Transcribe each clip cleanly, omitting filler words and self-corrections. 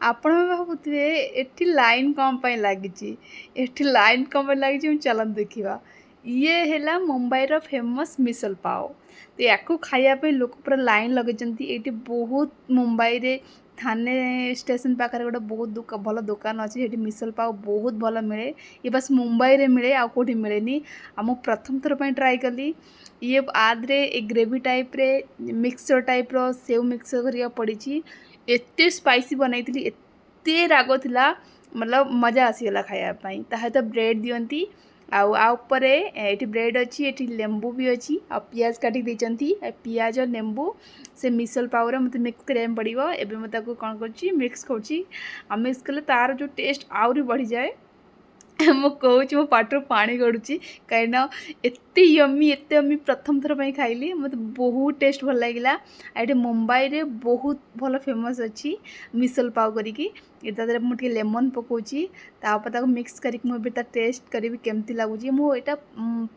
ଆପଣ ଭାବୁଥିବେ ଏଠି ଲାଇନ୍ କ'ଣ ପାଇଁ ଲାଗିଛି? ଏଠି ଲାଇନ୍ କ'ଣ ପାଇଁ ଲାଗିଛି ଚାଲନ୍ତୁ ଦେଖିବା। ଇଏ ହେଲା ମୁମ୍ବାଇର ଫେମସ୍ ମିସଲ ପାଓ। ତ ୟାକୁ ଖାଇବା ପାଇଁ ଲୋକ ପୁରା ଲାଇନ୍ ଲଗେଇଛନ୍ତି। ଏଇଠି ବହୁତ ମୁମ୍ବାଇରେ ଥାନେ ଷ୍ଟେସନ ପାଖରେ ଗୋଟେ ବହୁତ ଭଲ ଦୋକାନ ଅଛି। ସେଠି ମିସଲ ପାଓ ବହୁତ ଭଲ ମିଳେ। ଇଏ ବାସ୍ ମୁମ୍ବାଇରେ ମିଳେ, ଆଉ କେଉଁଠି ମିଳେନି। ଆଉ ମୁଁ ପ୍ରଥମ ଥର ପାଇଁ ଟ୍ରାଏ କଲି। ଇଏ ଆଦରେ ଏ ଗ୍ରେଭି ଟାଇପ୍ରେ ମିକ୍ସଚର ଟାଇପ୍ର ସେଉ ମିକ୍ସଚର କରିବା ପଡ଼ିଛି। एते स्पाइसी बनई एते राग थिला, मतलब मजा आसीगला खाया पाई। ता सहित ब्रेड दियंती आउपरे ये ब्रेड अच्छी, ये लेंबू भी अच्छी, आ पियाज काटिक देचंती। पियाज और लेंबू से मिसल पावर मत मिक्स करिया पड़िबो। एबे म ताको कोन करची मिक्स करची। आ मिक्स कले तार जो टेस्ट आउरी बढ़ी जाए। मु कहूँ मो पाटर पानी गड़ुची कहीं एते यम्मी प्रथम थर पर खाइली। मत बहुत टेस्ट भल लगे। ये मुंबई रे बहुत भल फेमस अच्छी मिसल पाव करी। मुझे लेमन पकाउची, तापर ताको मिक्स करके मुझे टेस्ट करी केमती लगुच। मुझे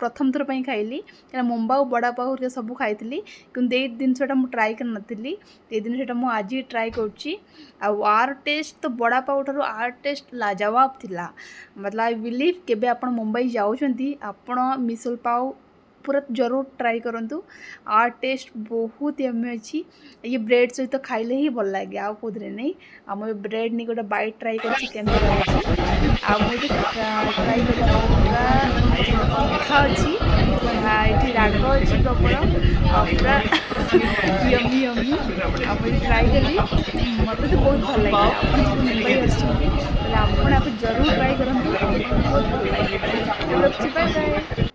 प्रथम थर पर खाइली क्या मुंबई बड़ा पाव सब खाई कि ये जिनसा मुझे ट्राए कर नी। ये जिन आज ट्राए कर टेस्ट तो बड़ा पाव ठार आर टेस्ट लाजवाब थिला। मतलब आई बिलीव केबे आपण मुंबई जाउछंती आपण मिसल पाव पूरा जरूर ट्राई करंतु। आ टेस्ट बहुत यम्मी अच्छी। ये ब्रेड सहित तो खाइले ही भल लगे, आउ कोदरे नहीं। आ मो ब्रेड नहीं गोटे बाइट ट्राई करछि केमती लाଗୁଛି। आ मो ट्राई करला पूरा खा अछि। एठी राग अछि प्रबल, आ पूरा यम्मी आ मो ट्राई कली। मते तो बहुत भल लगे। आपण मुंबई आछंती आपण आप जरूर ट्राई करंतु, बहुत भल लगे। Bye bye.